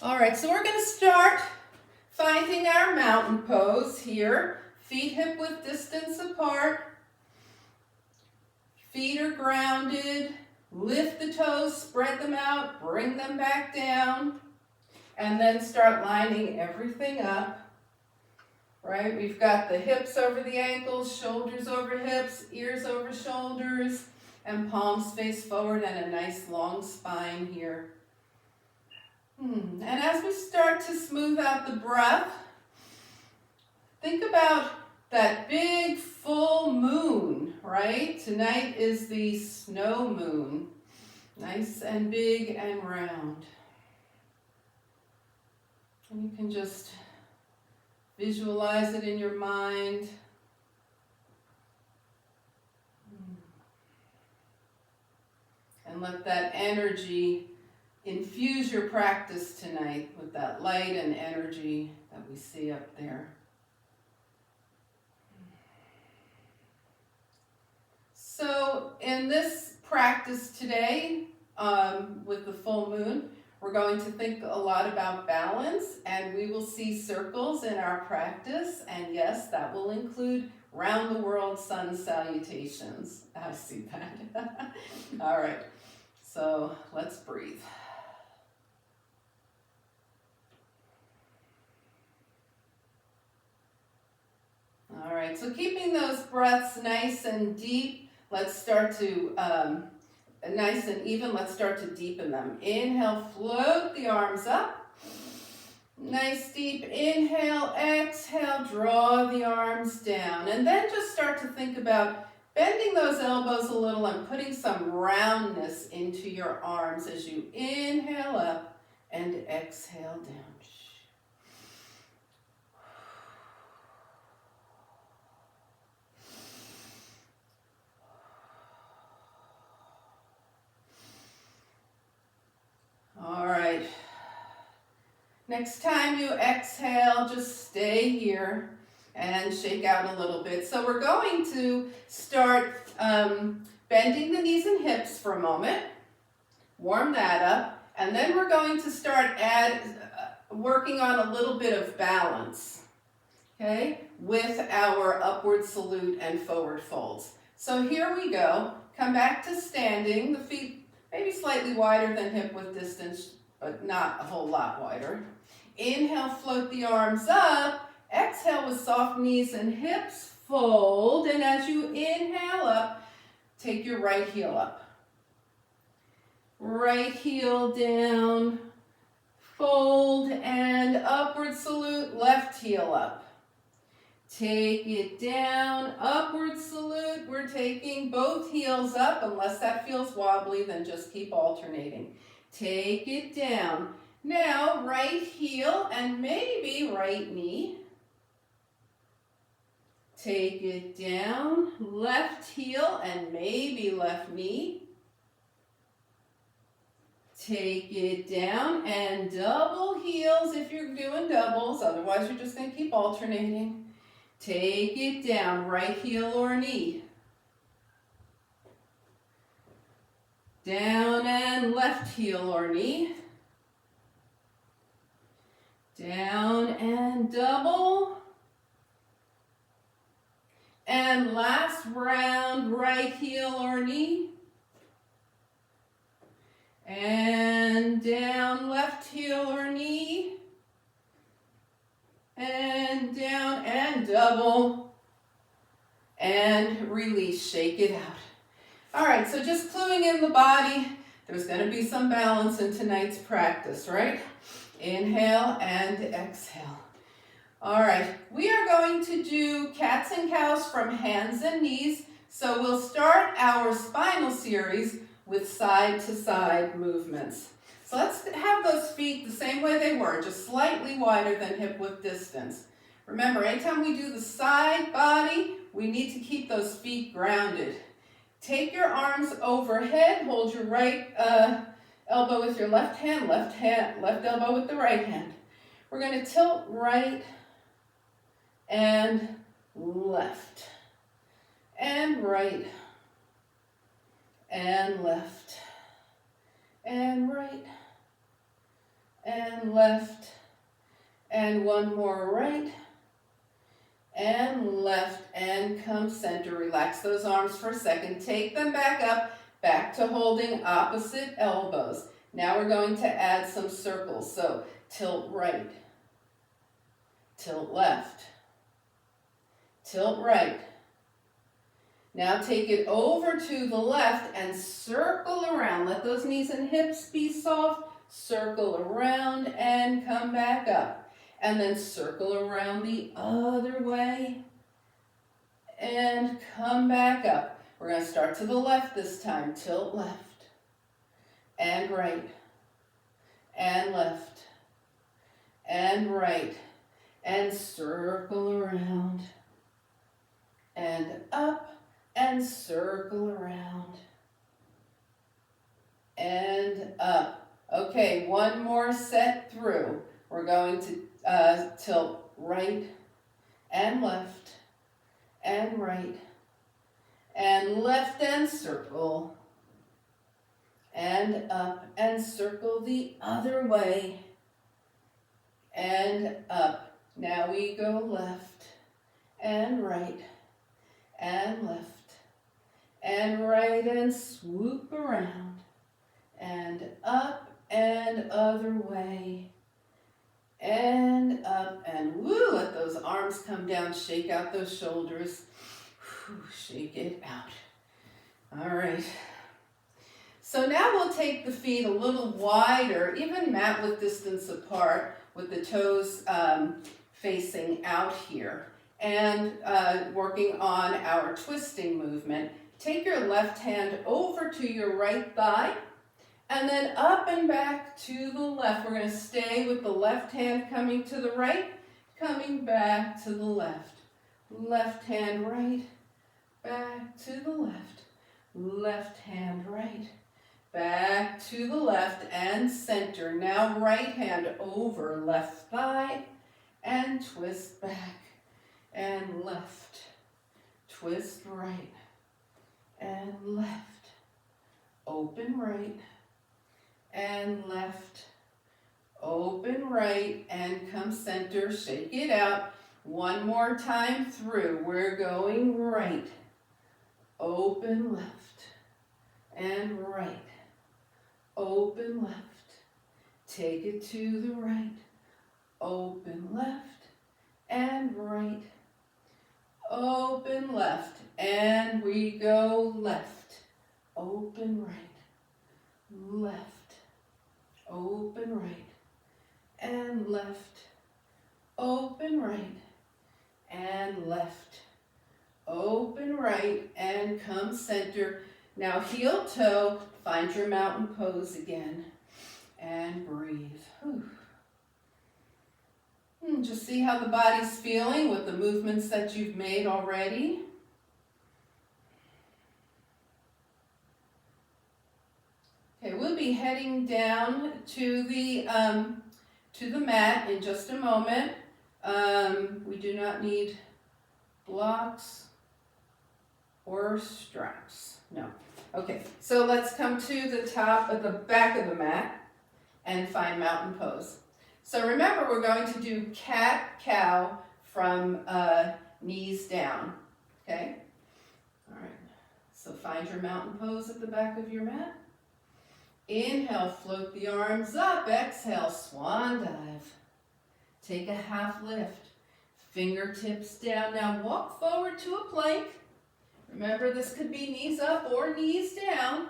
All right, so we're going to start finding our mountain pose here. Feet hip-width distance apart. Feet are grounded. Lift the toes, spread them out, bring them back down, and then start lining everything up. Right? We've got the hips over the ankles, shoulders over hips, ears over shoulders, and palms face forward and a nice long spine here. And as we start to smooth out the breath, think about that big full moon, right? Tonight is the snow moon. Nice and big and round. And you can just visualize it in your mind. And let that energy infuse your practice tonight with that light and energy that we see up there. So in this practice today, with the full moon, we're going to think a lot about balance, and we will see circles in our practice, and yes, that will include round the world sun salutations. I see that. All right, so let's breathe. All right, so keeping those breaths nice and deep, let's start to, nice and even, let's start to deepen them. Inhale, float the arms up. Nice deep inhale, exhale, draw the arms down. And then just start to think about bending those elbows a little and putting some roundness into your arms as you inhale up and exhale down. All right. Next time you exhale, just stay here and shake out a little bit. So we're going to start bending the knees and hips for a moment. Warm that up. And then we're going to start working on a little bit of balance, okay, with our upward salute and forward folds. So here we go. Come back to standing. The feet maybe slightly wider than hip-width distance, but not a whole lot wider. Inhale, float the arms up. Exhale with soft knees and hips, fold. And as you inhale up, take your right heel up. Right heel down, fold, and upward salute, left heel up. Take it down, upward salute. We're taking both heels up. Unless that feels wobbly, then just keep alternating. Take it down. Now, right heel and maybe right knee. Take it down, left heel and maybe left knee. Take it down and double heels if you're doing doubles. Otherwise, you're just going to keep alternating. Take it down, right heel or knee. Down and left heel or knee. Down and double. And last round, right heel or knee. And down, left heel or knee. And down and double. And release, shake it out. All right, so just cluing in the body. There's going to be some balance in tonight's practice, right? Inhale and exhale. All right, we are going to do cats and cows from hands and knees. So we'll start our spinal series with side to side movements. So let's have those feet the same way they were, just slightly wider than hip width distance. Remember, anytime we do the side body, we need to keep those feet grounded. Take your arms overhead, hold your right elbow with your left hand, left elbow with the right hand. We're going to tilt right and left, and right, and left, and right, and left, and one more right, and left, and come center. Relax those arms for a second. Take them back up, back to holding opposite elbows. Now we're going to add some circles. So tilt right, tilt left, tilt right. Now take it over to the left and circle around. Let those knees and hips be soft. Circle around and come back up. And then circle around the other way and come back up. We're going to start to the left this time. Tilt left and right and left and right and circle around and up and circle around and up. Okay, one more set through. We're going to tilt right and left and right and left and circle and up and circle the other way and up. Now we go left and right and left and right and swoop around and up and other way and up and woo, let those arms come down, shake out those shoulders, whew, shake it out. All right. So now we'll take the feet a little wider, even mat width distance apart with the toes facing out here and working on our twisting movement. Take your left hand over to your right thigh and then up and back to the left. We're going to stay with the left hand coming to the right, coming back to the left. Left hand right, back to the left. Left hand right, back to the left and center. Now right hand over left thigh and twist back and left. Twist right and left. Open right and left, open right, and come center, shake it out. One more time through. We're going right, open left, and right, open left. Take it to the right, open left, and right, open left, and we go left, open right, left, open right, and left, open right, and left, open right, and come center. Now heel toe, find your mountain pose again, and breathe. Just see how the body's feeling with the movements that you've made already. Okay, we'll be heading down to the mat in just a moment. We do not need blocks or straps. No. Okay, so let's come to the top of the back of the mat and find mountain pose. So remember, we're going to do cat-cow from knees down. Okay? All right. So find your mountain pose at the back of your mat. Inhale, float the arms up. Exhale, swan dive. Take a half lift. Fingertips down. Now walk forward to a plank. Remember, this could be knees up or knees down.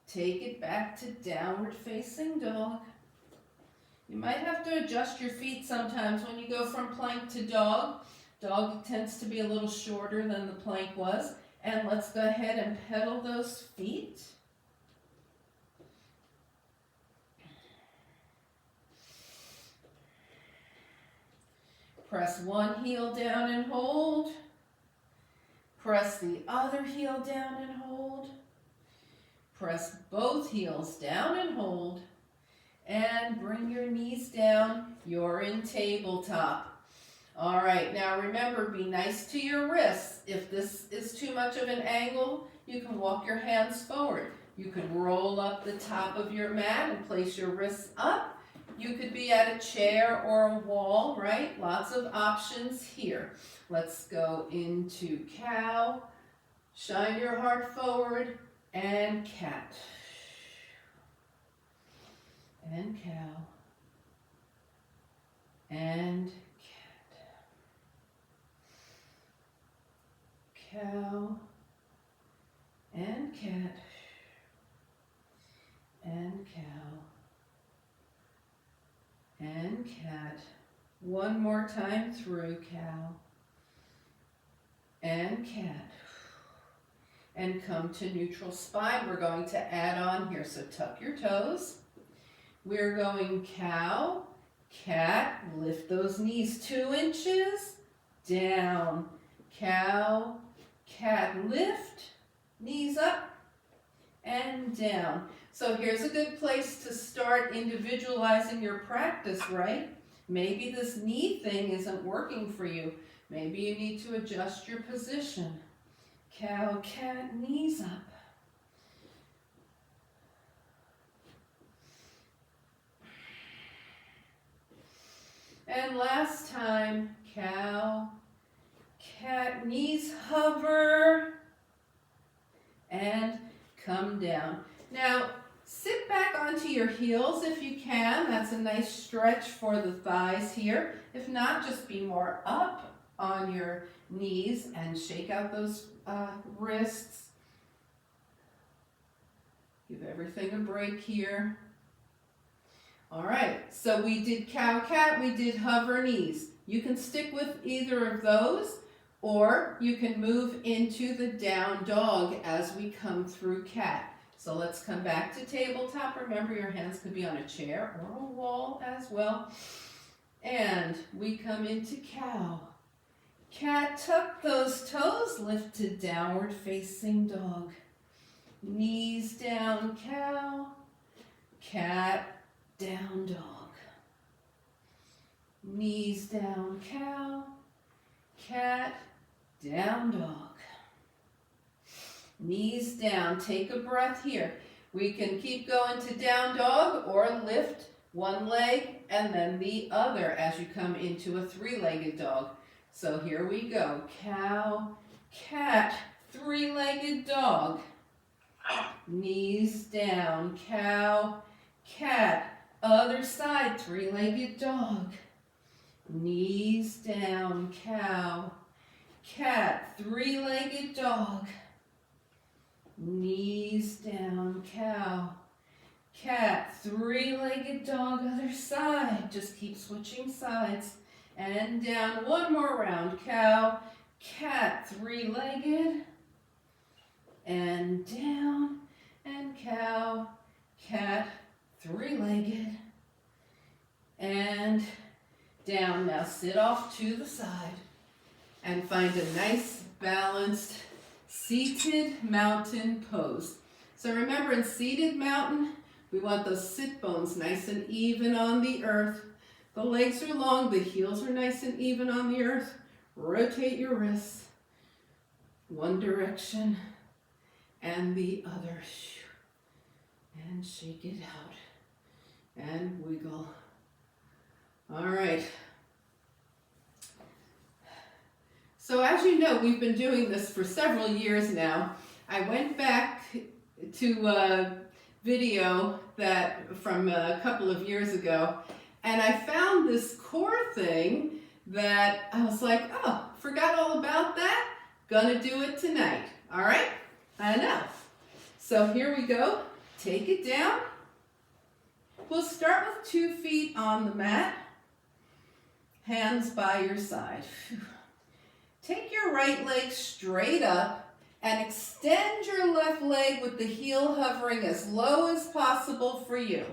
Take it back to downward facing dog. You might have to adjust your feet sometimes when you go from plank to dog. Dog tends to be a little shorter than the plank was. And let's go ahead and pedal those feet. Press one heel down and hold. Press the other heel down and hold. Press both heels down and hold. And bring your knees down. You're in tabletop. All right, now remember, be nice to your wrists. If this is too much of an angle, you can walk your hands forward. You could roll up the top of your mat and place your wrists up. You could be at a chair or a wall, right? Lots of options here. Let's go into cow, shine your heart forward, and cat. And cow. And cat. Cow. And cat. And cow. And cat. One more time through, cow. And cat. And come to neutral spine. We're going to add on here, so tuck your toes. We're going cow, cat, lift those knees 2 inches, down, cow, cat, lift, knees up, and down. So here's a good place to start individualizing your practice, right? Maybe this knee thing isn't working for you. Maybe you need to adjust your position. Cow, cat, knees up. And last time, cow, cat, knees hover, and come down. Now, sit back onto your heels if you can. That's a nice stretch for the thighs here. If not, just be more up on your knees and shake out those wrists. Give everything a break here. All right, so we did cow, cat, we did hover knees. You can stick with either of those, or you can move into the down dog as we come through cat. So let's come back to tabletop. Remember, your hands could be on a chair or a wall as well. And we come into cow. Cat, tuck those toes, lift to downward facing dog. Knees down, cow, cat, down dog. Knees down, cow, cat, down dog. Knees down, take a breath here. We can keep going to down dog or lift one leg and then the other as you come into a 3-legged dog. So here we go, cow, cat, 3-legged dog. Knees down, cow, cat, other side, 3-legged dog. Knees down, cow, cat, 3-legged dog. Knees down, cow, cat, 3-legged dog, other side. Just keep switching sides. And down, one more round, cow, cat, 3-legged. And down, and cow, cat, 3-legged. And down. Now sit off to the side and find a nice balanced seated mountain pose. So remember, in seated mountain, we want those sit bones nice and even on the earth. The legs are long, the heels are nice and even on the earth. Rotate your wrists, one direction and the other. And shake it out and wiggle. All right. So as you know, we've been doing this for several years now. I went back to a video that from a couple of years ago, and I found this core thing that I was like, oh, forgot all about that. Gonna do it tonight. All right? I know. So here we go. Take it down. We'll start with 2 feet on the mat. Hands by your side. Take your right leg straight up and extend your left leg with the heel hovering as low as possible for you.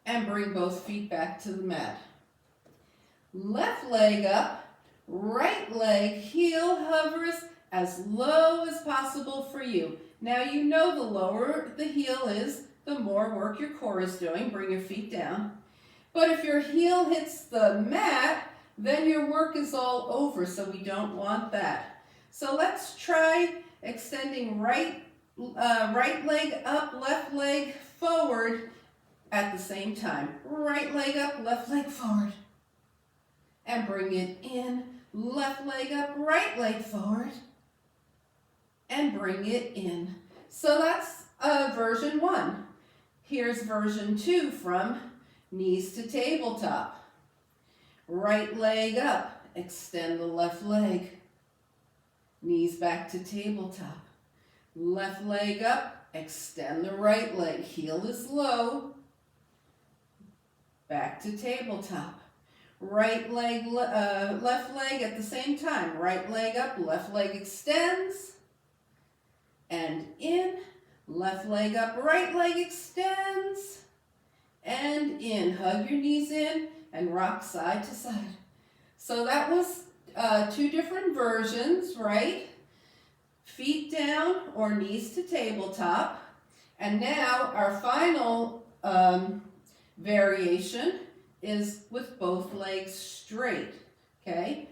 And bring both feet back to the mat. Left leg up, right leg heel hovers as low as possible for you. Now you know the lower the heel is, the more work your core is doing. Bring your feet down. But if your heel hits the mat, then your work is all over, so we don't want that. So let's try extending right right leg up, left leg forward at the same time. Right leg up, left leg forward. And bring it in. Left leg up, right leg forward. And bring it in. So that's version 1. Here's version 2 from knees to tabletop. Right leg up, extend the left leg. Knees back to tabletop. Left leg up, extend the right leg. Heel is low. Back to tabletop. Right leg, left leg at the same time. Right leg up, left leg extends. And in. Left leg up, right leg extends. And in. Hug your knees in and rock side to side. So that was 2 different versions, right? Feet down or knees to tabletop. And now our final variation is with both legs straight, okay?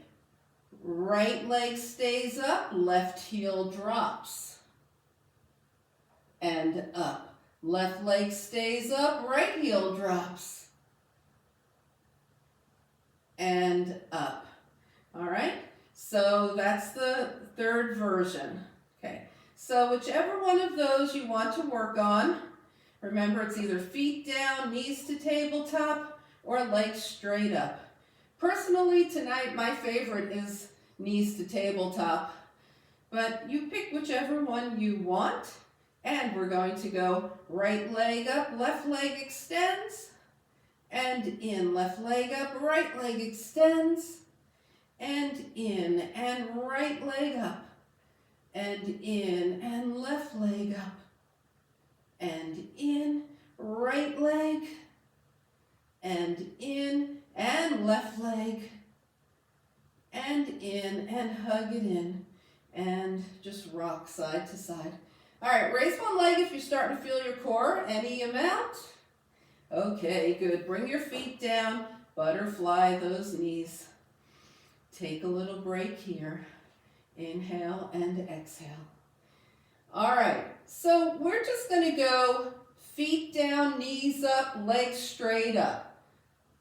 Right leg stays up, left heel drops. And up. Left leg stays up, right heel drops. And up. All right? So that's the 3rd version. Okay. So whichever one of those you want to work on, remember it's either feet down, knees to tabletop, or legs straight up. Personally, tonight my favorite is knees to tabletop, but you pick whichever one you want. And we're going to go right leg up, left leg extends, and in. Left leg up, right leg extends, and in. And right leg up, and in. And left leg up, and in. Right leg, and in. And left leg, and in. And hug it in. And just rock side to side. All right, raise one leg if you're starting to feel your core, any amount. Okay, good. Bring your feet down, butterfly those knees. Take a little break here. Inhale and exhale. All right, so we're just going to go feet down, knees up, legs straight up.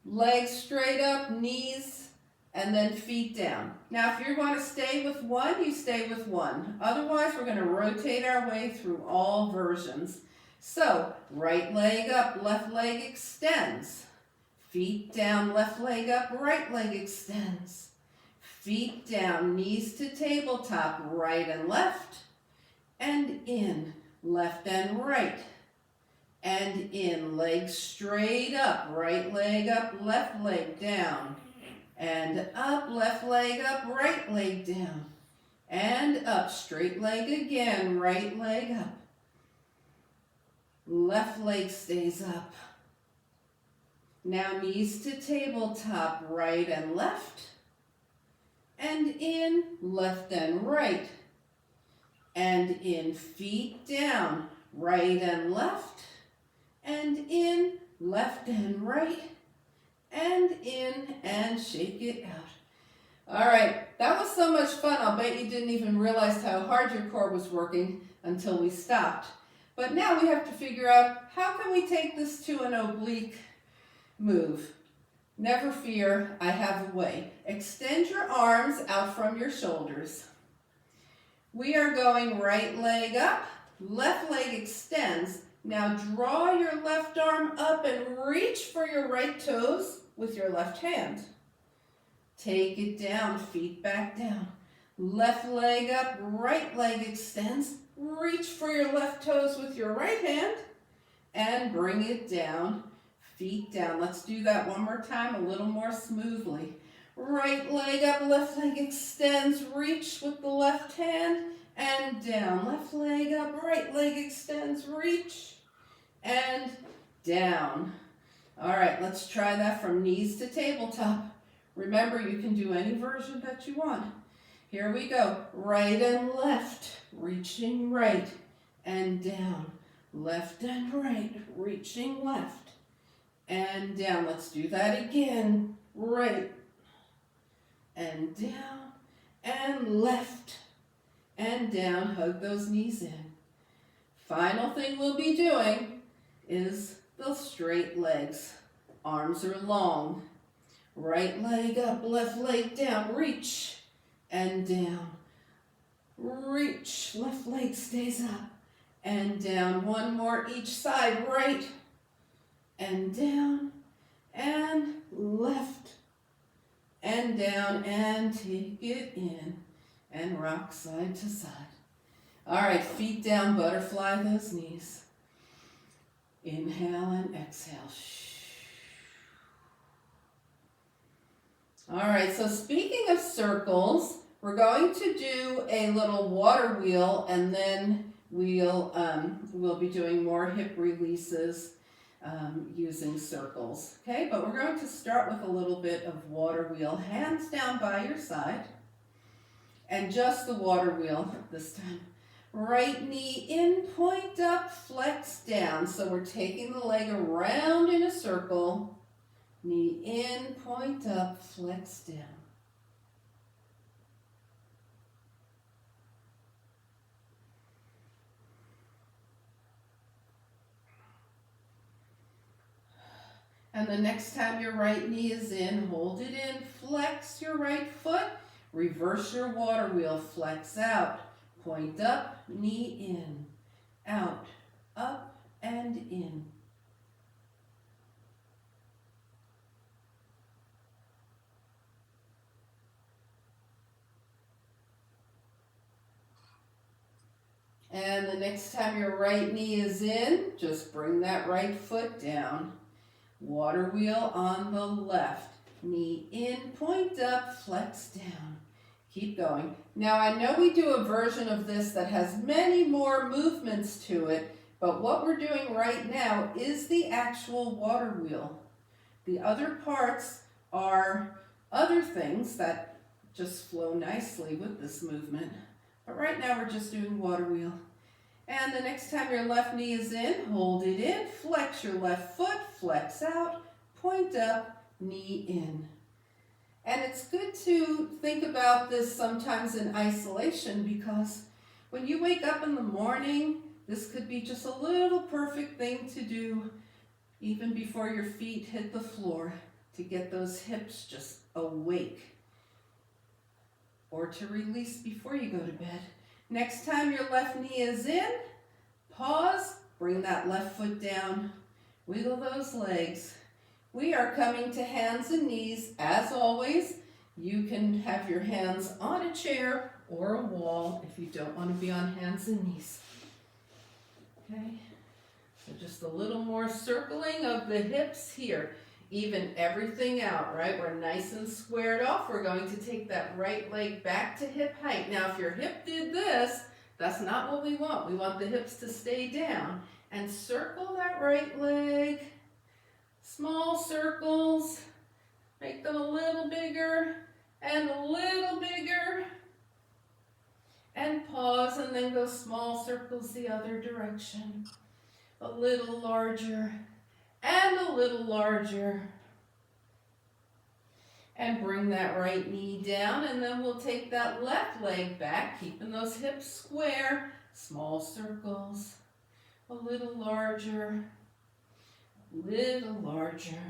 Legs straight up, knees, and then feet down. Now, if you want to stay with one, you stay with one. Otherwise, we're going to rotate our way through all versions. So, right leg up, left leg extends. Feet down, left leg up, right leg extends. Feet down, knees to tabletop, right and left. And in, left and right. And in, legs straight up, right leg up, left leg down. And up, left leg up, right leg down. And up, straight leg again, right leg up. Left leg stays up. Now knees to tabletop, right and left. And in, left and right. And in, feet down, right and left. And in, left and right. And in, and shake it out. All right, that was so much fun. I'll bet you didn't even realize how hard your core was working until we stopped. But now we have to figure out, how can we take this to an oblique move? Never fear, I have a way. Extend your arms out from your shoulders. We are going right leg up, left leg extends. Now draw your left arm up and reach for your right toes with your left hand. Take it down, feet back down. Left leg up, right leg extends. Reach for your left toes with your right hand and bring it down, feet down. Let's do that one more time, a little more smoothly. Right leg up, left leg extends. Reach with the left hand and down. Left leg up, right leg extends. Reach and down. All right, let's try that from knees to tabletop. Remember, you can do any version that you want. Here we go. Right and left, reaching right and down. Left and right, reaching left and down. Let's do that again. Right and down and left and down. Hug those knees in. Final thing we'll be doing is the straight legs. Arms are long. Right leg up, left leg down. Reach and down. Reach. Left leg stays up and down. One more each side. Right and down and left and down, and take it in and rock side to side. All right, feet down, butterfly those knees. Inhale and exhale. All right, so speaking of circles, we're going to do a little water wheel, and then we'll be doing more hip releases using circles. Okay, but we're going to start with a little bit of water wheel. Hands down by your side, and just the water wheel this time. Right knee in, point up, flex down. So we're taking the leg around in a circle. Knee in, point up, flex down. And the next time your right knee is in, hold it in, flex your right foot, reverse your water wheel, flex out, point up, knee in, out, up, and in. And the next time your right knee is in, just bring that right foot down. Water wheel on the left. Knee in, point up, flex down. Keep going. Now I know we do a version of this that has many more movements to it, but what we're doing right now is the actual water wheel. The other parts are other things that just flow nicely with this movement. But right now we're just doing water wheel. And the next time your left knee is in, hold it in, flex your left foot, flex out, point up, knee in. And it's good to think about this sometimes in isolation, because when you wake up in the morning, this could be just a little perfect thing to do even before your feet hit the floor, to get those hips just awake, or to release before you go to bed. Next time your left knee is in, pause, bring that left foot down, wiggle those legs. We are coming to hands and knees. As always, you can have your hands on a chair or a wall if you don't want to be on hands and knees. Okay, so just a little more circling of the hips here. Even everything out, right? We're nice and squared off. We're going to take that right leg back to hip height. Now, if your hip did this, that's not what we want. We want the hips to stay down. And circle that right leg. Small circles. Make them a little bigger and a little bigger. And pause, and then go small circles the other direction. A little larger. And a little larger. And bring that right knee down, and then we'll take that left leg back, keeping those hips square. Small circles, a little larger, little larger.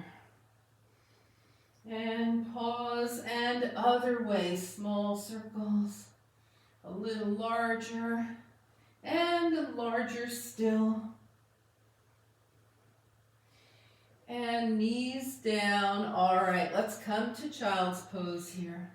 And pause, and other way, small circles, a little larger, and larger still. And knees down. All right, let's come to child's pose here.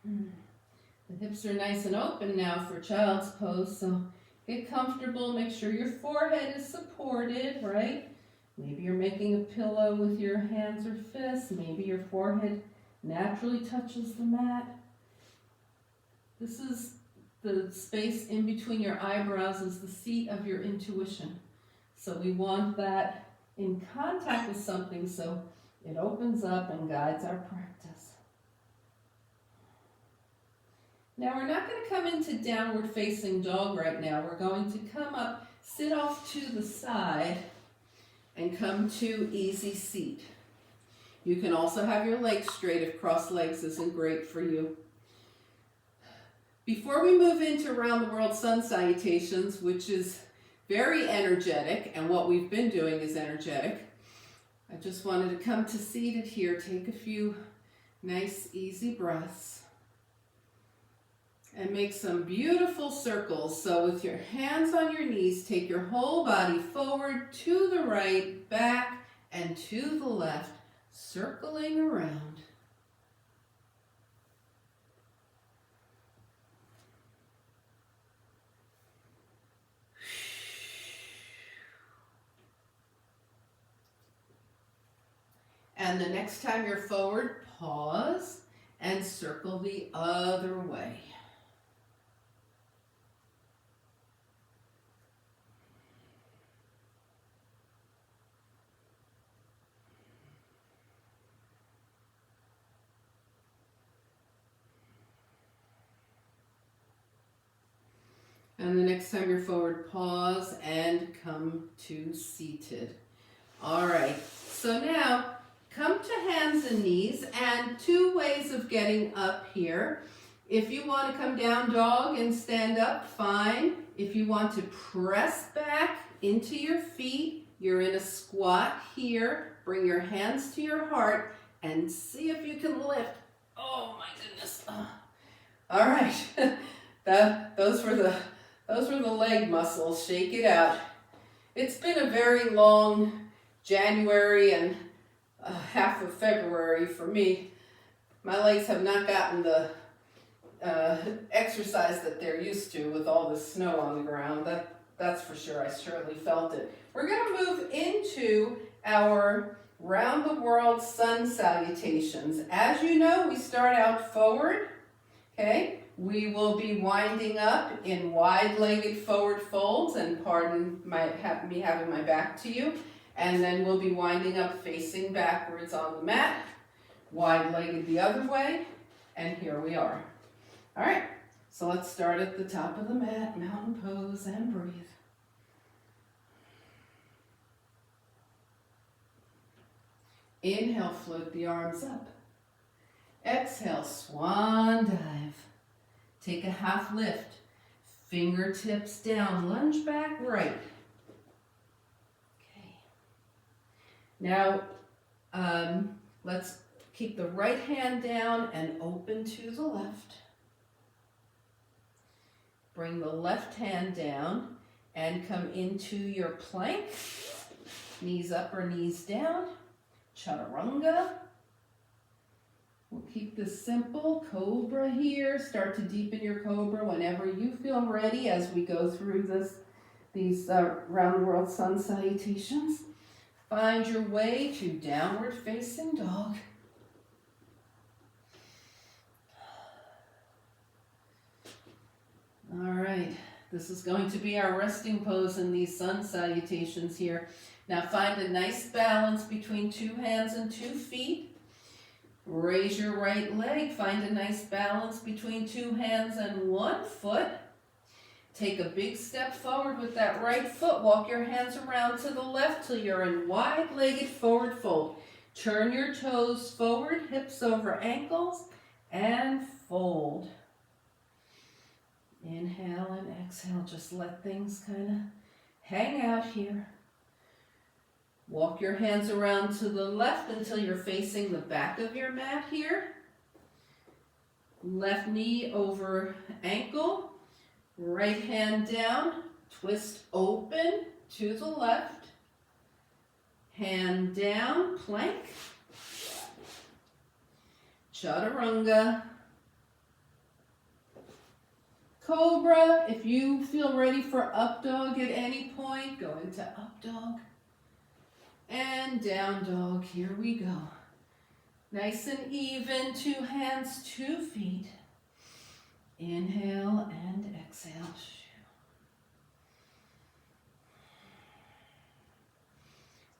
The hips are nice and open now for child's pose, so get comfortable. Make sure your forehead is supported, right? Maybe you're making a pillow with your hands or fists. Maybe your forehead naturally touches the mat. This is the space in between your eyebrows, is the seat of your intuition. So we want that in contact with something so it opens up and guides our practice. Now we're not going to come into downward facing dog right now. We're going to come up, sit off to the side, and come to easy seat. You can also have your legs straight if crossed legs isn't great for you. Before we move into round the world sun salutations, which is very energetic, and what we've been doing is energetic, I just wanted to come to seated here, take a few nice easy breaths, and make some beautiful circles. So with your hands on your knees, take your whole body forward, to the right, back, and to the left, circling around. And the next time you're forward, pause and circle the other way. And the next time you're forward, pause and come to seated. All right, so now come to hands and knees, and two ways of getting up here. If you want to come down dog and stand up, fine. If you want to press back into your feet, you're in a squat here. Bring your hands to your heart and see if you can lift. Oh my goodness. All right, those were the leg muscles. Shake it out. It's been a very long January and half of February for me. My legs have not gotten the exercise that they're used to with all the snow on the ground. That's for sure. I surely felt it. We're going to move into our round the world sun salutations. As you know, we start out forward. Okay, we will be winding up in wide-legged forward folds, and pardon me having my back to you. And then we'll be winding up facing backwards on the mat, wide-legged the other way, and here we are. All right, so let's start at the top of the mat, mountain pose, and breathe. Inhale, float the arms up. Exhale, swan dive. Take a half lift, fingertips down, lunge back right. Now, let's keep the right hand down and open to the left. Bring the left hand down and come into your plank. Knees up or knees down. Chaturanga. We'll keep this simple. Cobra here. Start to deepen your cobra whenever you feel ready as we go through these round the world sun salutations. Find your way to downward facing dog. All right, this is going to be our resting pose in these sun salutations here. Now find a nice balance between two hands and 2 feet. Raise your right leg. Find a nice balance between 2 hands and 1 foot. Take a big step forward with that right foot. Walk your hands around to the left till you're in wide-legged forward fold. Turn your toes forward, hips over ankles, and fold. Inhale and exhale. Just let things kind of hang out here. Walk your hands around to the left until you're facing the back of your mat here. Left knee over ankle. Right hand down, twist open to the left, hand down, plank, chaturanga, cobra. If you feel ready for up dog at any point, go into up dog, and down dog. Here we go. Nice and even, 2 hands, 2 feet. Inhale and exhale.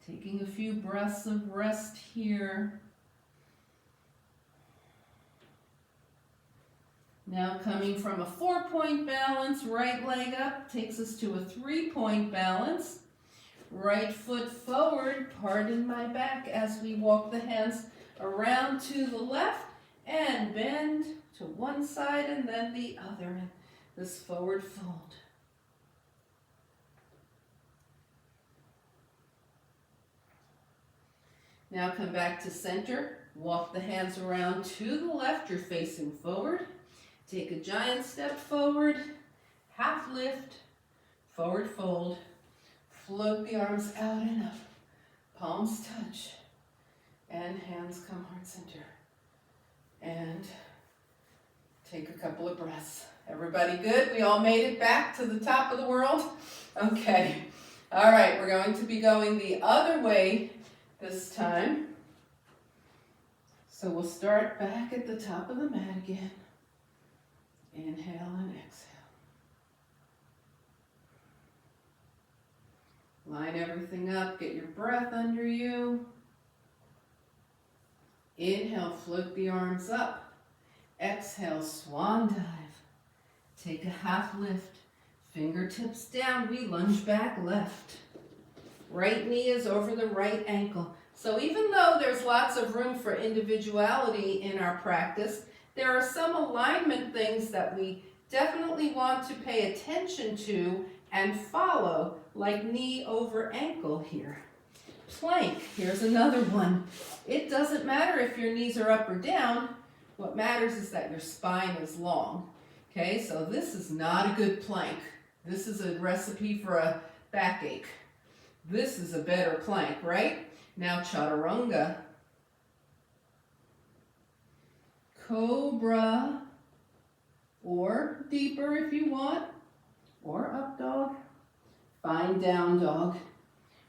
Taking a few breaths of rest here. Now coming from a 4-point balance, right leg up takes us to a 3-point balance. Right foot forward, pardon my back as we walk the hands around to the left, and bend to one side and then the other. This forward fold. Now come back to center. Walk the hands around to the left. You're facing forward. Take a giant step forward. Half lift. Forward fold. Float the arms out and up. Palms touch. And hands come heart center. And take a couple of breaths. Everybody good? We all made it back to the top of the world? Okay. All right, we're going to be going the other way this time. So we'll start back at the top of the mat again. Inhale and exhale. Line everything up, get your breath under you. Inhale, float the arms up. Exhale, swan dive. Take a half lift. Fingertips down, we lunge back left. Right knee is over the right ankle. So even though there's lots of room for individuality in our practice, there are some alignment things that we definitely want to pay attention to and follow, like knee over ankle here. Plank, here's another one. It doesn't matter if your knees are up or down. What matters is that your spine is long. Okay, so this is not a good plank. This is a recipe for a backache. This is a better plank, right? Now chaturanga. Cobra, or deeper if you want, or up dog. Find down dog.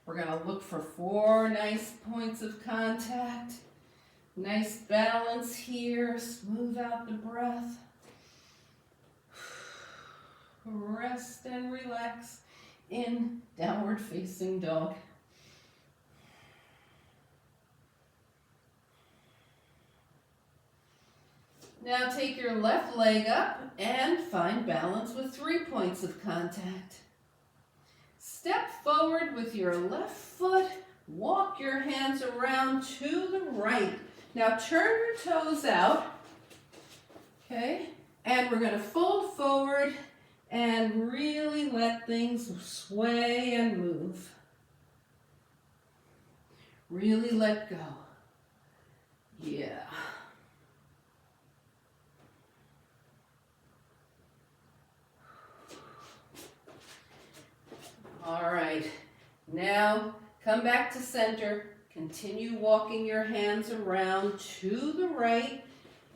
We're going to look for 4 nice points of contact. Nice balance here. Smooth out the breath. Rest and relax in downward facing dog. Now take your left leg up and find balance with 3 points of contact. Step forward with your left foot. Walk your hands around to the right. Now turn your toes out. Okay? And we're going to fold forward and really let things sway and move. Really let go. Yeah. All right. Now come back to center. Continue walking your hands around to the right.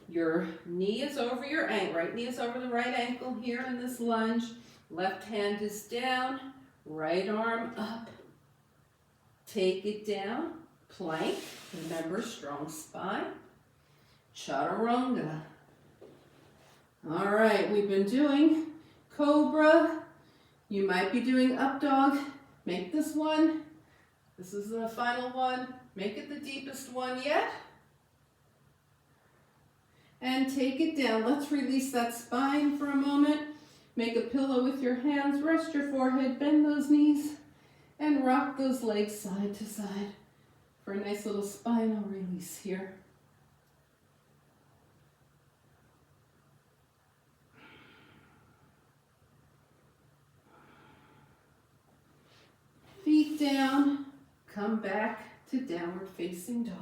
Your knee is over your ankle. Right knee is over the right ankle here in this lunge. Left hand is down. Right arm up. Take it down. Plank. Remember, strong spine. Chaturanga. All right, we've been doing cobra. You might be doing up dog. Make this one. This is the final one. Make it the deepest one yet. And take it down. Let's release that spine for a moment. Make a pillow with your hands. Rest your forehead. Bend those knees. And rock those legs side to side for a nice little spinal release here. Feet down. Come back to downward facing dog.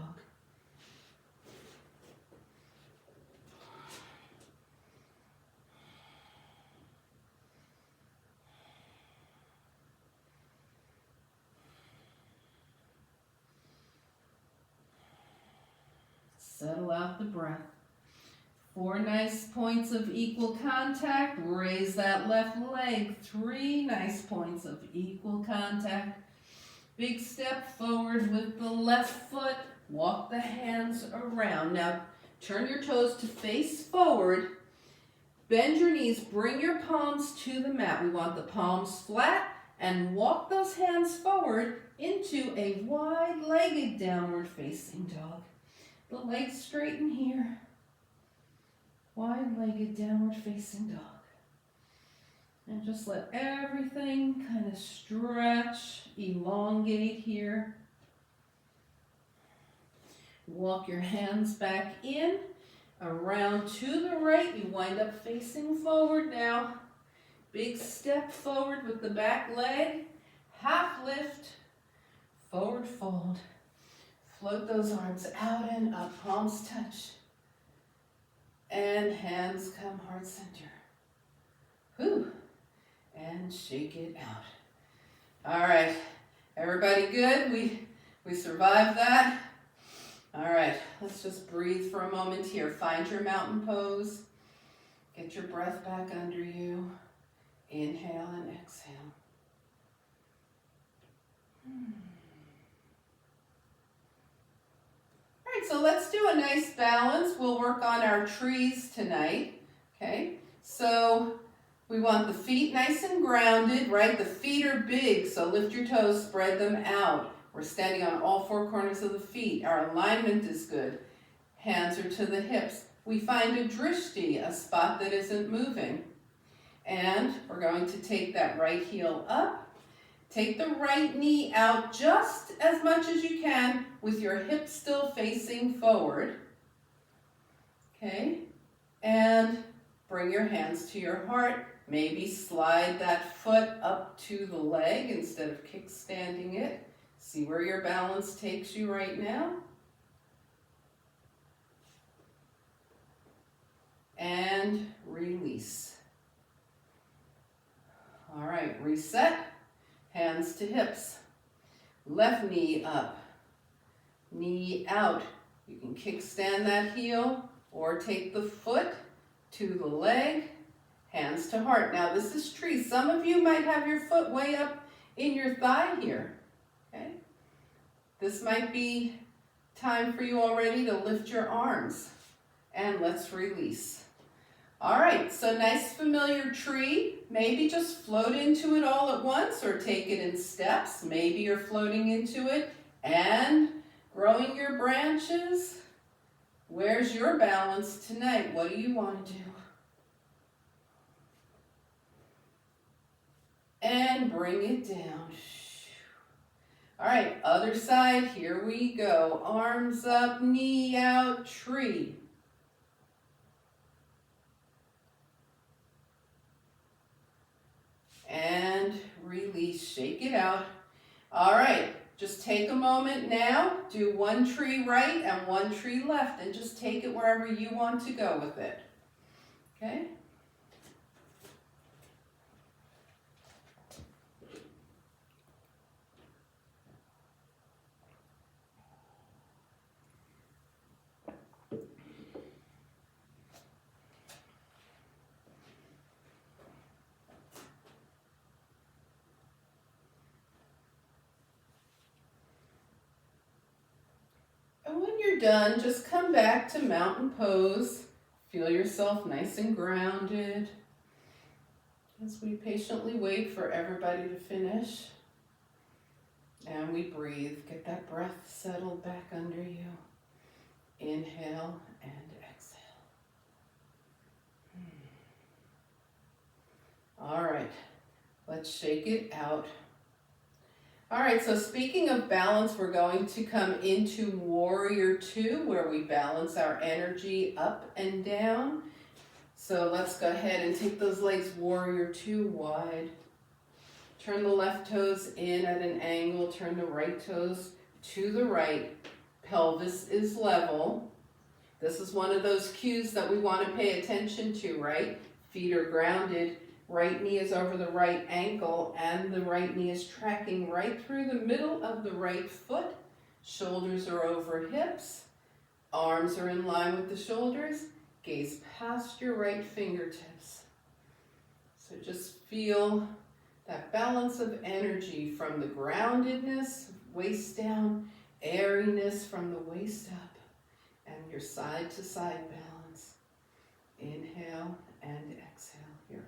Settle out the breath. 4 nice points of equal contact. Raise that left leg. 3 nice points of equal contact. Big step forward with the left foot. Walk the hands around. Now turn your toes to face forward. Bend your knees. Bring your palms to the mat. We want the palms flat and walk those hands forward into a wide-legged downward facing dog. The legs straighten here. Wide-legged downward facing dog. And just let everything kind of stretch, elongate here. Walk your hands back in Around to the right, you wind up facing forward now. Big step forward with the back leg, half lift, forward fold. Float those arms out and up, palms touch. And hands come heart center. Whew. And shake it out. All right, everybody good? We survived that? All right, let's just breathe for a moment here. Find your mountain pose. Get your breath back under you. Inhale and exhale. All right, so let's do a nice balance. We'll work on our trees tonight, okay? So we want the feet nice and grounded, right? The feet are big, so lift your toes, spread them out. We're standing on all four corners of the feet. Our alignment is good. Hands are to the hips. We find a drishti, a spot that isn't moving. And we're going to take that right heel up. Take the right knee out just as much as you can with your hips still facing forward. Okay? And bring your hands to your heart. Maybe slide that foot up to the leg instead of kickstanding it. See where your balance takes you right now. And release. All right, reset. Hands to hips. Left knee up. Knee out. You can kickstand that heel or take the foot to the leg. Hands to heart. Now this is tree. Some of you might have your foot way up in your thigh here. Okay? This might be time for you already to lift your arms. And let's release. All right, so nice familiar tree. Maybe just float into it all at once or take it in steps. Maybe you're floating into it and growing your branches. Where's your balance tonight? What do you want to do? And bring it down. All right, other side, here we go. Arms up, knee out, tree. And release, shake it out. All right, just take a moment now. Do one tree right and one tree left and just take it wherever you want to go with it. Okay? And when you're done, just come back to mountain pose. Feel yourself nice and grounded as we patiently wait for everybody to finish. And we breathe. Get that breath settled back under you. Inhale and exhale. All right, let's shake it out. All right, so speaking of balance, we're going to come into Warrior Two, where we balance our energy up and down. So let's go ahead and take those legs Warrior Two wide. Turn the left toes in at an angle, turn the right toes to the right. Pelvis is level. This is one of those cues that we want to pay attention to, right? Feet are grounded. Right knee is over the right ankle and the right knee is tracking right through the middle of the right foot. Shoulders are over hips. Arms are in line with the shoulders. Gaze past your right fingertips. So just feel that balance of energy from the groundedness, waist down, airiness from the waist up, and your side to side balance. Inhale and exhale here.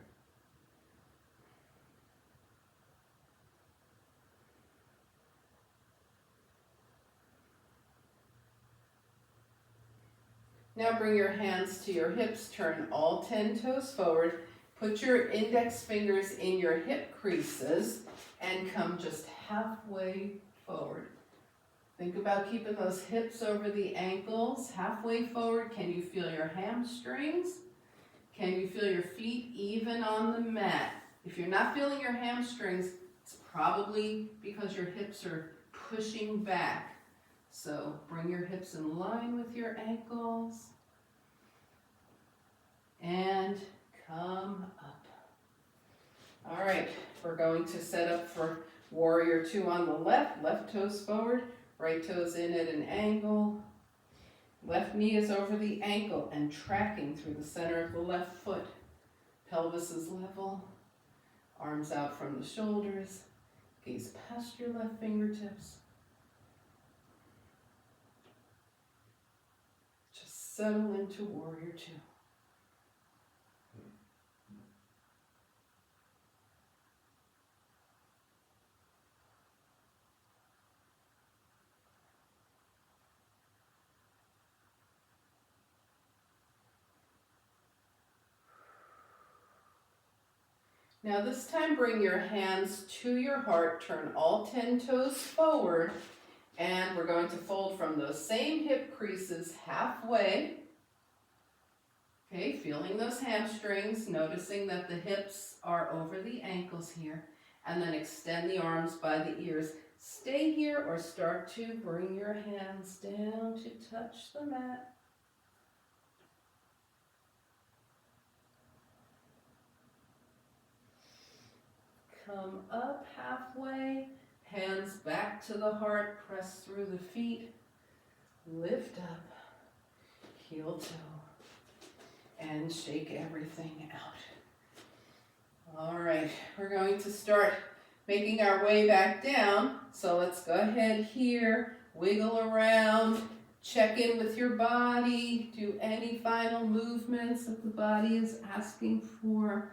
Now bring your hands to your hips, turn all 10 toes forward, put your index fingers in your hip creases, and come just halfway forward. Think about keeping those hips over the ankles, halfway forward. Can you feel your hamstrings? Can you feel your feet even on the mat? If you're not feeling your hamstrings, it's probably because your hips are pushing back. So bring your hips in line with your ankles and come up. All right, we're going to set up for warrior two on the left. Left toes forward, right toes in at an angle. Left knee is over the ankle and tracking through the center of the left foot. Pelvis is level, arms out from the shoulders, gaze past your left fingertips. Just settle into warrior two. Now this time bring your hands to your heart, turn all 10 toes forward, and we're going to fold from those same hip creases halfway. Okay, feeling those hamstrings, noticing that the hips are over the ankles here, and then extend the arms by the ears. Stay here or start to bring your hands down to touch the mat. Come up halfway, hands back to the heart, press through the feet, lift up, heel toe, and shake everything out. All right, we're going to start making our way back down. So let's go ahead here, wiggle around, check in with your body, do any final movements that the body is asking for.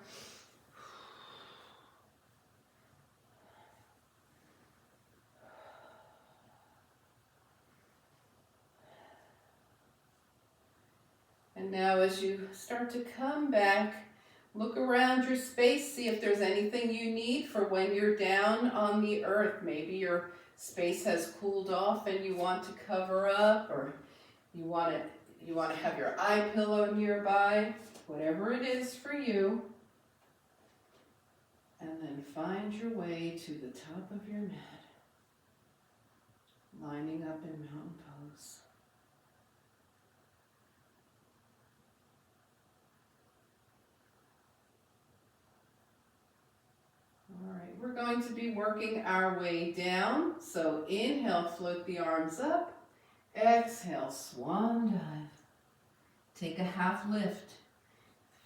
And now as you start to come back, look around your space, see if there's anything you need for when you're down on the earth. Maybe your space has cooled off and you want to cover up, or you want to have your eye pillow nearby, whatever it is for you. And then find your way to the top of your mat, lining up in mountain pose. All right, we're going to be working our way down. So inhale, float the arms up. Exhale, swan dive. Take a half lift.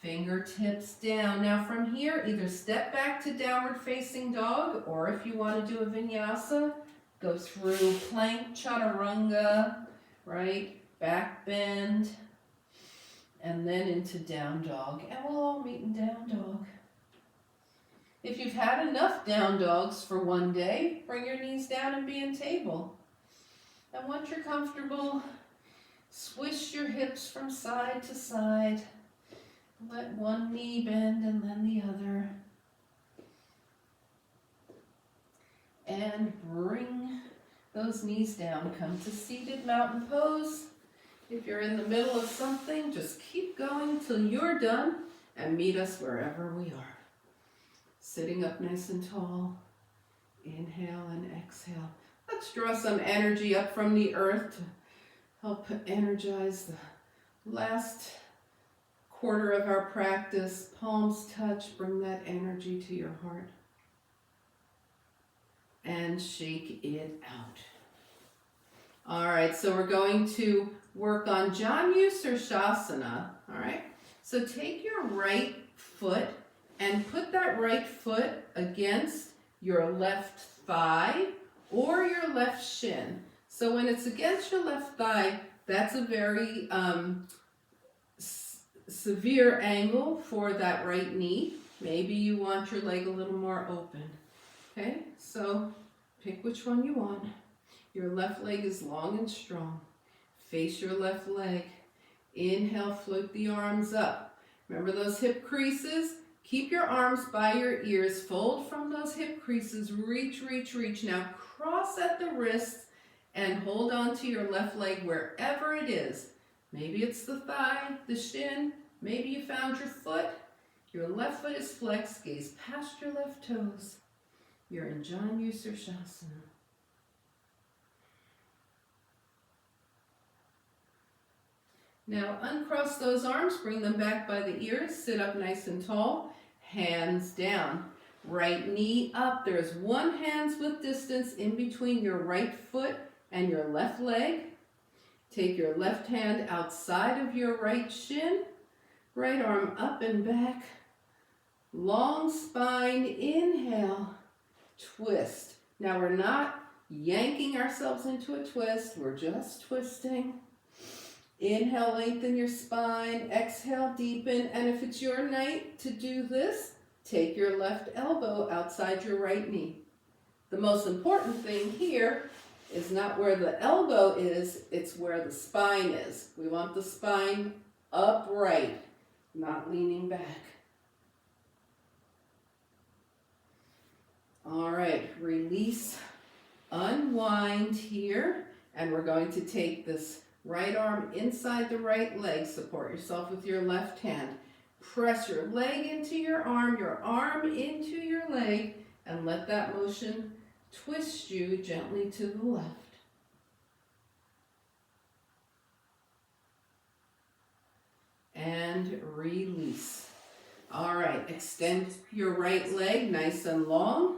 Fingertips down. Now from here, either step back to downward facing dog, or if you want to do a vinyasa, go through plank chaturanga, right? Back bend, and then into down dog. And we'll all meet in down dog. If you've had enough down dogs for one day, bring your knees down and be in table. And once you're comfortable, swish your hips from side to side. Let one knee bend and then the other. And bring those knees down. Come to seated mountain pose. If you're in the middle of something, just keep going till you're done and meet us wherever we are. Sitting up nice and tall. Inhale and exhale. Let's draw some energy up from the earth to help energize the last quarter of our practice. Palms touch, bring that energy to your heart. And shake it out. All right, so we're going to work on Janu Sirsasana. All right, so take your right foot and put that right foot against your left thigh or your left shin. So when it's against your left thigh, that's a very severe angle for that right knee. Maybe you want your leg a little more open. Okay, so pick which one you want. Your left leg is long and strong. Face your left leg. Inhale, float the arms up. Remember those hip creases? Keep your arms by your ears. Fold from those hip creases. Reach, reach, reach. Now cross at the wrists and hold on to your left leg wherever it is. Maybe it's the thigh, the shin, maybe you found your foot. Your left foot is flexed, gaze past your left toes. You're in Janu Sirsasana. Now uncross those arms, bring them back by the ears, sit up nice and tall, hands down. Right knee up, there's one hand's width distance in between your right foot and your left leg. Take your left hand outside of your right shin, right arm up and back, long spine, inhale, twist. Now we're not yanking ourselves into a twist, we're just twisting. Inhale, lengthen your spine, exhale, deepen, and if it's your night to do this, take your left elbow outside your right knee. The most important thing here is not where the elbow is, it's where the spine is. We want the spine upright, not leaning back. All right, release, unwind here, and we're going to take this right arm inside the right leg. Support yourself with your left hand. Press your leg into your arm into your leg, and let that motion twist you gently to the left. And release. All right, extend your right leg nice and long.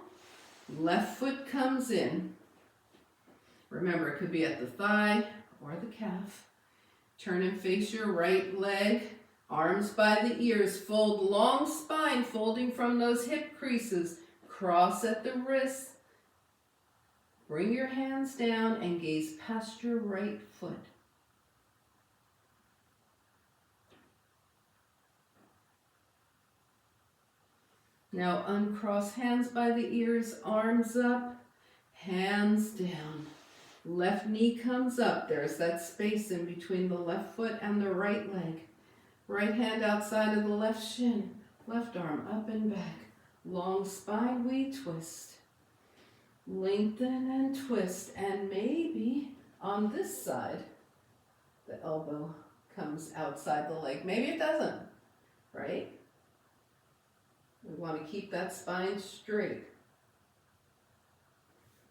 Left foot comes in. Remember, it could be at the thigh or the calf. Turn and face your right leg. Arms by the ears. Fold long spine, folding from those hip creases. Cross at the wrists. Bring your hands down and gaze past your right foot. Now uncross hands by the ears, arms up, hands down. Left knee comes up. There's that space in between the left foot and the right leg. Right hand outside of the left shin. Left arm up and back. Long spine, we twist. Lengthen and twist. And maybe on this side, the elbow comes outside the leg. Maybe it doesn't, right? We want to keep that spine straight.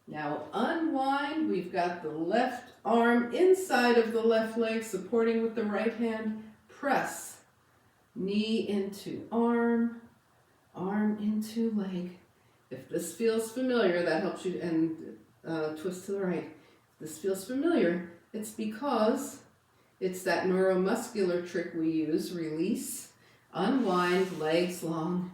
Now unwind. We've got the left arm inside of the left leg, supporting with the right hand. Press. Knee into arm, arm into leg. If this feels familiar, that helps you, and twist to the right. If this feels familiar, it's because it's that neuromuscular trick we use. Release, unwind, legs long,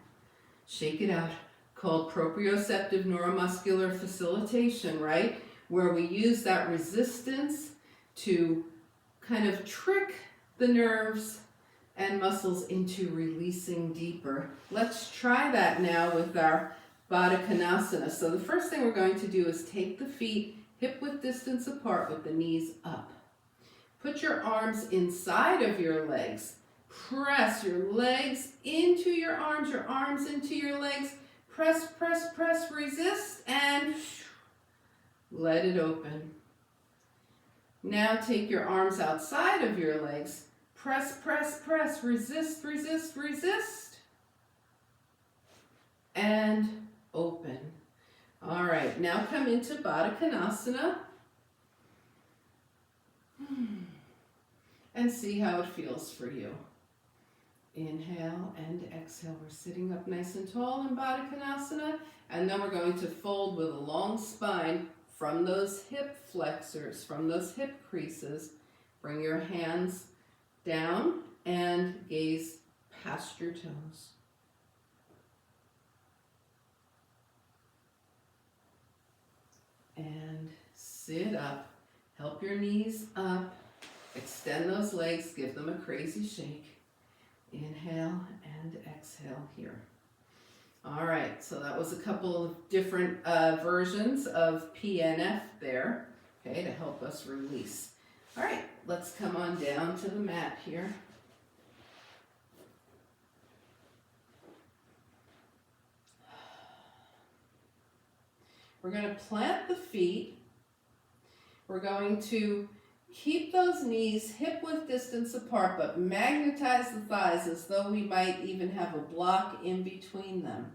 shake it out, called proprioceptive neuromuscular facilitation, right? Where we use that resistance to kind of trick the nerves and muscles into releasing deeper. Let's try that now with our Baddha Konasana. So the first thing we're going to do is take the feet hip width distance apart with the knees up. Put your arms inside of your legs. Press your legs into your arms into your legs. Press, press, press, resist, and let it open. Now take your arms outside of your legs. Press, press, press, resist, resist, resist, and open. All right, now come into Baddha Konasana and see how it feels for you. Inhale and exhale. We're sitting up nice and tall in Baddha Konasana, and then we're going to fold with a long spine from those hip flexors, from those hip creases. Bring your hands down and gaze past your toes. And sit up. Help your knees up. Extend those legs. Give them a crazy shake. Inhale and exhale here. All right, so that was a couple of different versions of PNF there, okay, to help us release. All right, let's come on down to the mat here. We're going to plant the feet We're going to keep those knees hip-width distance apart, but magnetize the thighs as though we might even have a block in between them.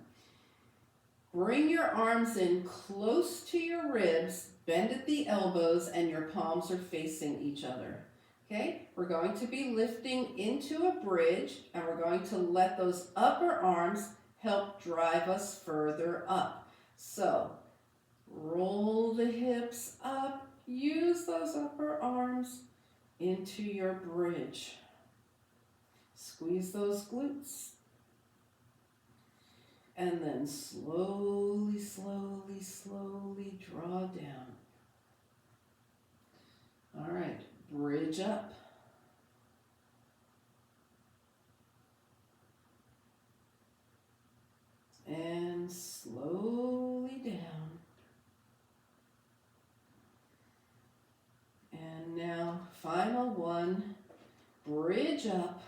Bring your arms in close to your ribs, bend at the elbows, and your palms are facing each other. Okay, we're going to be lifting into a bridge, and we're going to let those upper arms help drive us further up. So, roll the hips up, use those upper arms into your bridge. Squeeze those glutes. And then slowly, slowly, slowly draw down. All right, bridge up. And slowly down. And now, final one, bridge up.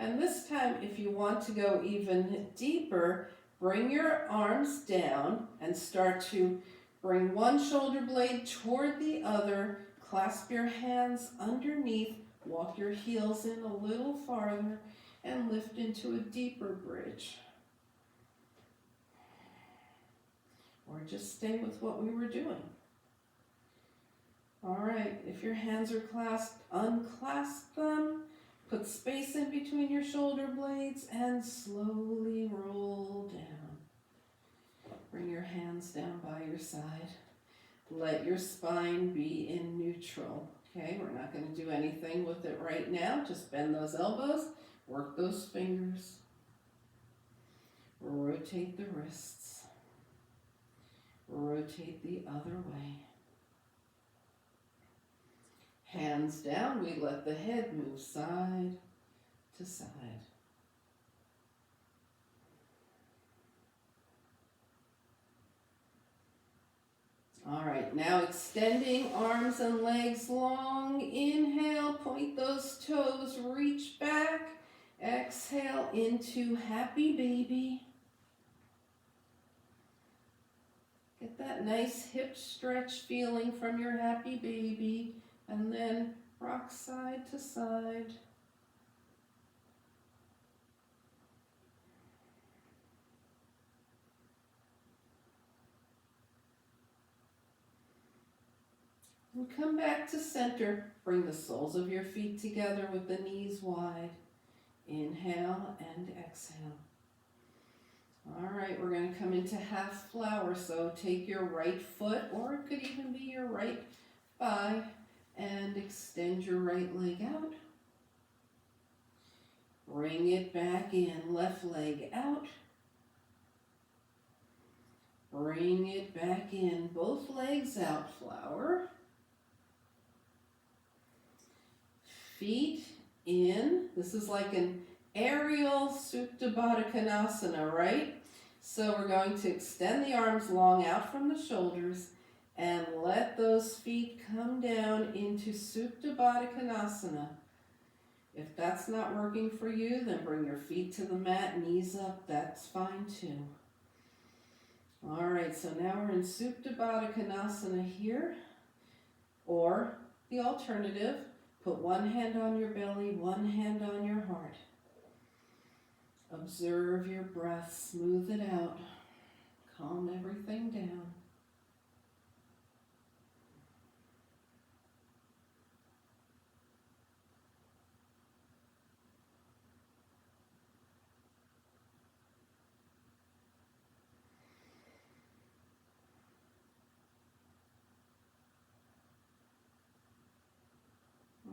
And this time, if you want to go even deeper, bring your arms down and start to bring one shoulder blade toward the other. Clasp your hands underneath, walk your heels in a little farther, and lift into a deeper bridge. Or just stay with what we were doing. All right, if your hands are clasped, unclasp them. Put space in between your shoulder blades and slowly roll down. Bring your hands down by your side. Let your spine be in neutral. Okay, we're not going to do anything with it right now. Just bend those elbows, work those fingers. Rotate the wrists. Rotate the other way. Hands down, we let the head move side to side. All right, now extending arms and legs long. Inhale, point those toes, reach back. Exhale into happy baby. Get that nice hip stretch feeling from your happy baby. And then rock side to side. And come back to center. Bring the soles of your feet together with the knees wide. Inhale and exhale. All right, we're going to come into half flower. So take your right foot, or it could even be your right thigh, and extend your right leg out. Bring it back in, left leg out. Bring it back in, both legs out, flower. Feet in. This is like an aerial Supta Baddha Konasana, right? So we're going to extend the arms long out from the shoulders and let those feet come down into Supta Baddha Konasana. If that's not working for you, then bring your feet to the mat, knees up, that's fine too. All right, so now we're in Supta Baddha Konasana here, or the alternative, put one hand on your belly, one hand on your heart. Observe your breath, smooth it out, calm everything down.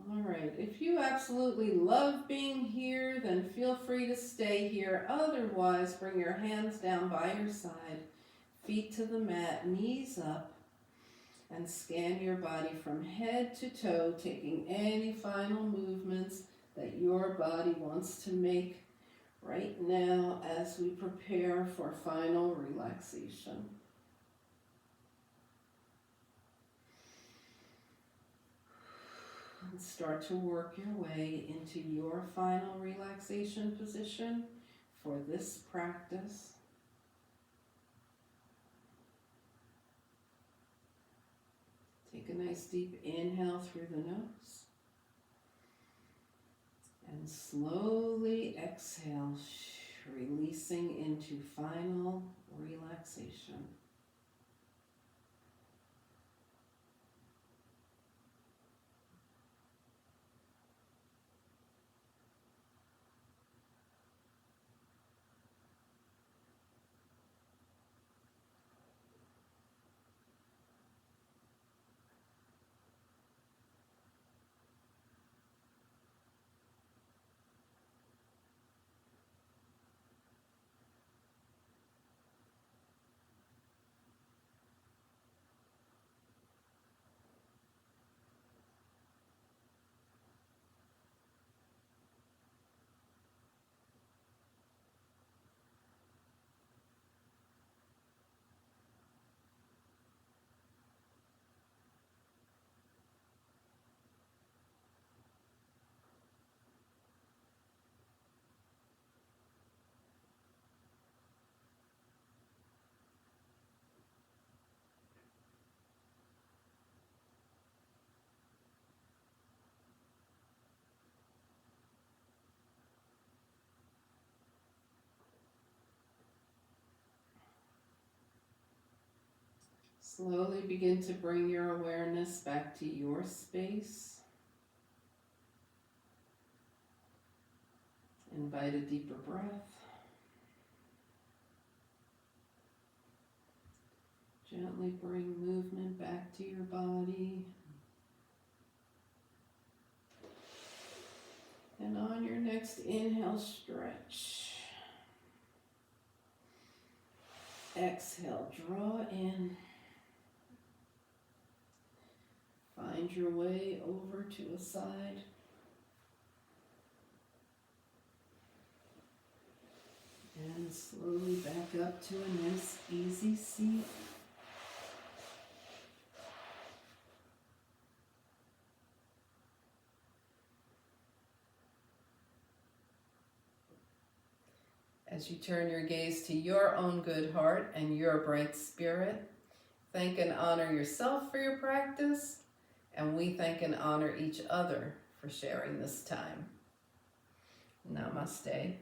All right, if you absolutely love being here, then feel free to stay here. Otherwise, bring your hands down by your side, feet to the mat, knees up, and scan your body from head to toe, taking any final movements that your body wants to make right now as we prepare for final relaxation. And start to work your way into your final relaxation position for this practice. Take a nice deep inhale through the nose. And slowly exhale, releasing into final relaxation. Slowly begin to bring your awareness back to your space. Invite a deeper breath. Gently bring movement back to your body. And on your next inhale, stretch. Exhale, draw in. Find your way over to a side. And slowly back up to a nice easy seat. As you turn your gaze to your own good heart and your bright spirit, thank and honor yourself for your practice, and we thank and honor each other for sharing this time. Namaste.